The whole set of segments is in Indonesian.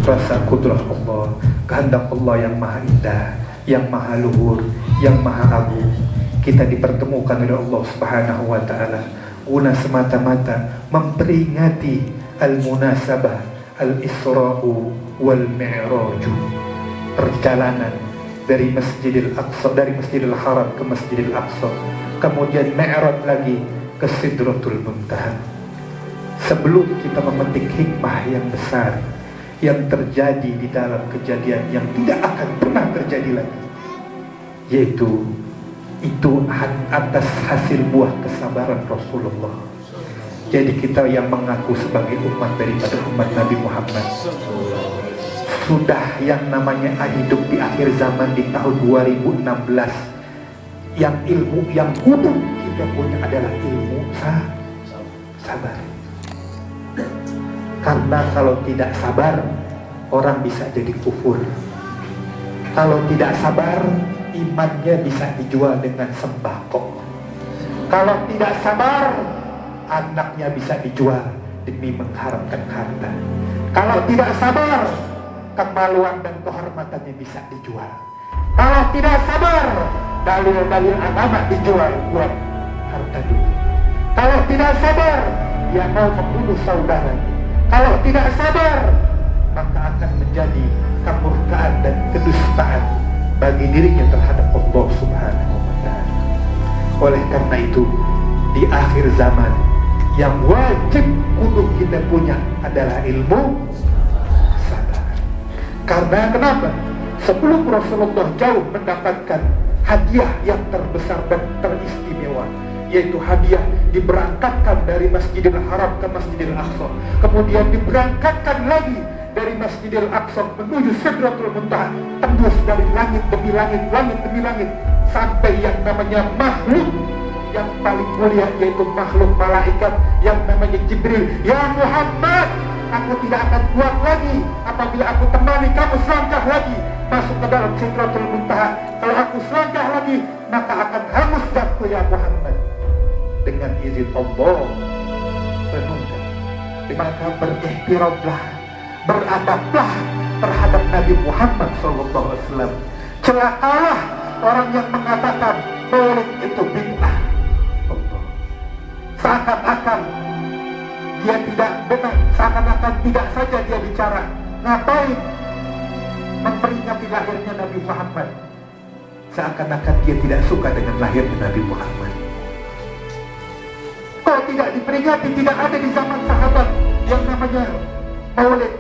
rasa kudrah Allah, kehendak Allah yang maha indah, yang maha luhur, yang maha agung. Kita dipertemukan oleh Allah Subhanahu wa ta'ala guna semata-mata memperingati al-munasabah al-Isra'u wal Mi'raju, perjalanan dari Masjidil Aqsa, dari Masjidil Haram ke Masjidil Aqsa, kemudian Mi'raj lagi ke Sidratul Muntaha. Sebelum kita memetik hikmah yang besar yang terjadi di dalam kejadian yang tidak akan pernah terjadi lagi, yaitu itu atas hasil buah kesabaran Rasulullah. Jadi kita yang mengaku sebagai umat daripada umat Nabi Muhammad sudah yang namanya hidup di akhir zaman di tahun 2016, yang ilmu yang kudu kita punya adalah ilmu sabar. Karena kalau tidak sabar, orang bisa jadi kufur. Kalau tidak sabar, imannya bisa dijual dengan sembako. Kalau tidak sabar, anaknya bisa dijual demi mengharapkan harta. Kalau tidak sabar, kemaluan dan kehormatannya bisa dijual. Kalau tidak sabar, dalil-dalil agama dijual buat harta dunia. Kalau tidak sabar, dia mau membunuh saudaranya. Kalau tidak sabar, maka akan menjadi kemurkaan dan kedustaan bagi dirinya terhadap Allah Subhanahu wa ta'ala. Oleh karena itu, di akhir zaman yang wajib kudu kita punya adalah ilmu sabar. Karena kenapa? Sebelum Rasulullah jauh mendapatkan hadiah yang terbesar dan teristimewa, yaitu hadiah diberangkatkan dari Masjidil Haram ke Masjidil Aqsa, kemudian diberangkatkan lagi dari Masjidil Aqsa menuju Sidratul Muntaha, tembus dari langit demi langit, langit demi langit, sampai yang namanya makhluk yang paling mulia, yaitu makhluk malaikat yang namanya Jibril. Ya Muhammad, aku tidak akan kuat lagi apabila aku temani kamu selangkah lagi masuk ke dalam Sidratul Muntaha. Kalau aku selangkah lagi, maka akan hangus zatku ya Muhammad. Dengan izin Allah, renungkan, maka berihtiramlah, beradablah terhadap Nabi Muhammad SAW. Celakalah orang yang mengatakan maulid itu bid'ah. Seakan-akan dia tidak benar, seakan-akan tidak saja dia bicara. Ngapain memperingati lahirnya Nabi Muhammad? Seakan-akan dia tidak suka dengan lahirnya Nabi Muhammad. Kalau tidak diperingati, tidak ada di zaman sahabat yang namanya maulid.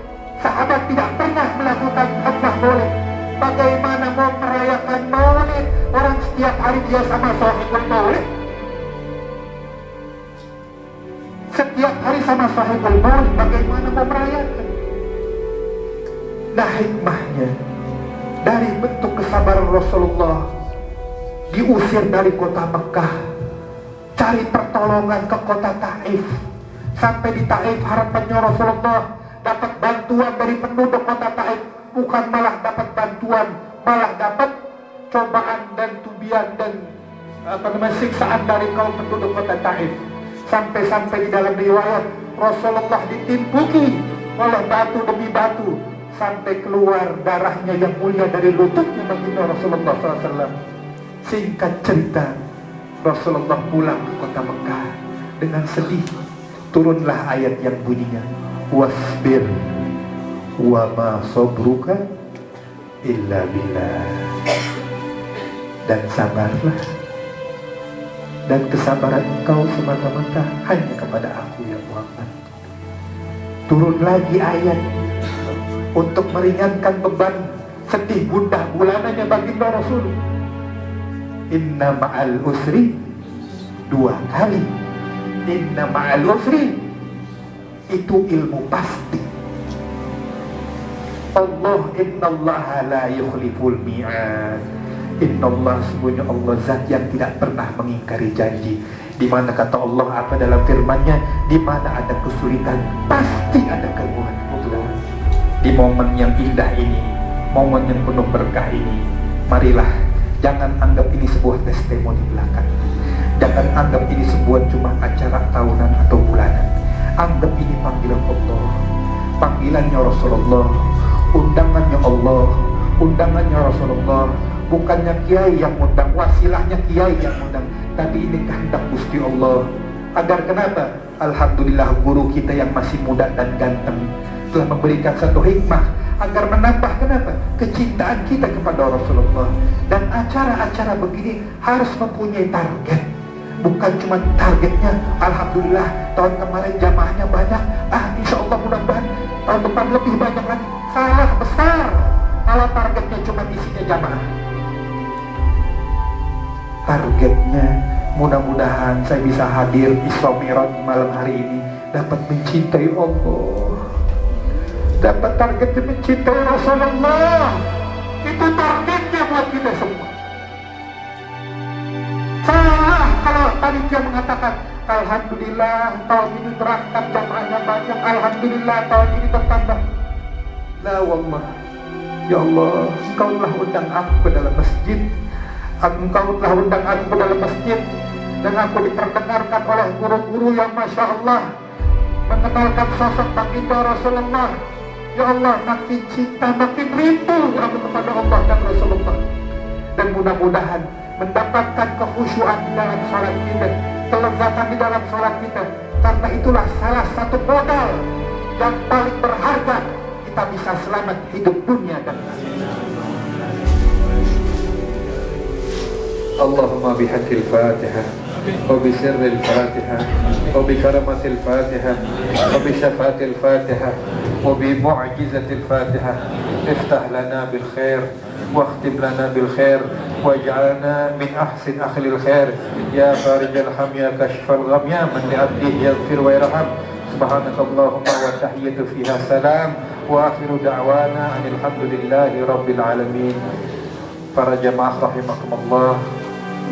Sahabat tidak pernah melakukan khutbah maulid. Bagaimana mau merayakan maulid? Orang setiap hari dia sama sahibul maulid. Setiap hari sama sahibul maulid, bagaimana mau merayakan? Nah, hikmahnya dari bentuk kesabaran Rasulullah, diusir dari kota Mekah, cari pertolongan ke kota Taif. Sampai di Taif, harapannya Rasulullah dapat bantuan dari penduduk kota Taif. Bukan malah dapat bantuan, malah dapat cobaan dan tubian dan siksaan dari kaum penduduk kota Taif. Sampai-sampai di dalam riwayat Rasulullah ditimpuki oleh batu demi batu sampai keluar darahnya yang mulia dari lututnya baginda Rasulullah SAW. Singkat cerita, Rasulullah pulang ke kota Mekah dengan sedih. Turunlah ayat yang bunyinya wasbir wa ma sabruka illa billah, dan sabarlah, dan kesabaran engkau semata-mata hanya kepada aku ya Muhammad. Turun lagi ayat untuk meringankan beban sedih gundah gulananya baginda Rasul. Inna ma'al usri, dua kali. Inna ma'al usri, itu ilmu pasti. Allah, innallaha la yukhliful mi'ad. Innallaha, sesungguhnya Allah zat yang tidak pernah mengingkari janji. Di mana kata Allah apa dalam firman-Nya, di mana ada kesulitan pasti ada kemudahan. Di momen yang indah ini, momen yang penuh berkah ini, marilah jangan anggap ini sebuah testimoni belaka. Jangan anggap ini sebuah cuma acara tahunan atau bulanan. Anggap ini panggilan Allah, panggilannya Rasulullah undangannya Allah, undangannya Rasulullah. Bukannya kiai yang undang, wasilahnya kiai yang undang, tapi ini kehendak Gusti Allah. Agar kenapa? Alhamdulillah guru kita yang masih muda dan ganteng telah memberikan satu hikmah agar menambah kenapa? Kecintaan kita kepada Rasulullah. Dan acara-acara begini harus mempunyai target. Bukan cuma targetnya, alhamdulillah tahun kemarin jamaahnya banyak, insya Allah mudah-mudahan tahun depan lebih banyak lagi. Salah besar kalau targetnya cuma isinya jamaah. Targetnya mudah-mudahan saya bisa hadir Isra Mi'raj malam hari ini, dapat mencintai Allah, dapat targetnya mencintai Rasulullah. Itu targetnya buat kita semua. Salah kalau tadi dia mengatakan alhamdulillah tahun ini berangkat jamaahnya banyak, alhamdulillah tahun ini bertambah. La wallah, ya Allah, Engkau telah undang aku ke dalam masjid, Engkau telah undang aku ke dalam masjid, dan aku diperdengarkan oleh guru-guru yang Masya Allah mengenalkan sosok baginda Rasulullah. Ya Allah, makin cinta, makin rindu aku kepada Allah dan Rasulullah. Dan mudah-mudahan mendapatkan kekhusyuan di dalam sholat kita, kelezatan di dalam sholat kita. Karena itulah salah satu modal yang paling berharga kita bisa selamat hidup dunia dan akhirat. Allahumma bihaqqil Fatihah wa bi sirril Fatihah wa bi karamatil Fatihah wa bi syafaatil Fatihah wa bi mu'jizatil Fatihah iftah lana bil khair واختم لنا بالخير واجعلنا من أحسن أهل الخير يا فارج الهم يا كشف الغم يا من لعبده يغفر ويرحم سبحانك اللهم وتحية فيها سلام وآخر دعوانا أن الحمد لله رب العالمين. Para jamaah rahimakumullah,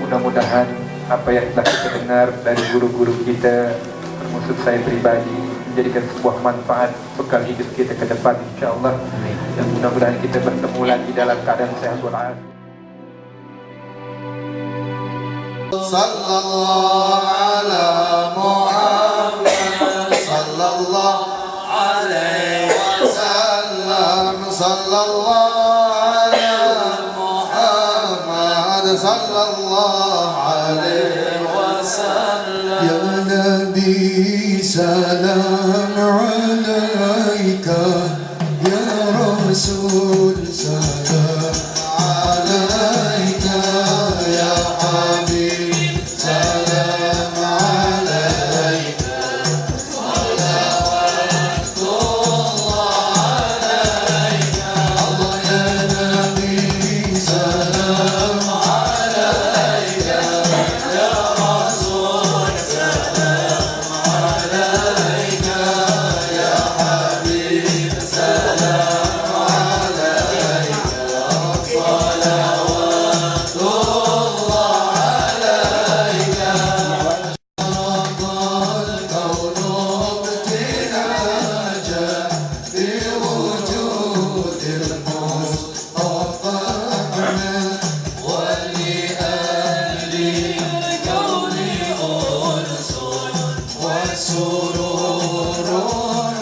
mudah-mudahan apa yang telah kita dengar dari guru-guru kita, termasuk saya pribadi, menjadikan sebuah manfaat bekal hidup kita ke depan insyaallah. Dan mudah-mudahan kita bertemu lagi dalam keadaan sehat walafiat. Sallallahu ala Muhammad sallallahu alaihi wasallam, sallallahu ala Muhammad sallallahu alaihi wasallam. Ya Nabi salam alaika, ya Rasul salam alaika, ya Habib salam alaika, salawatullah alaika. Allah ya Nabi salam alaika, ya Rasul salam alaika, ya Habib salam sururun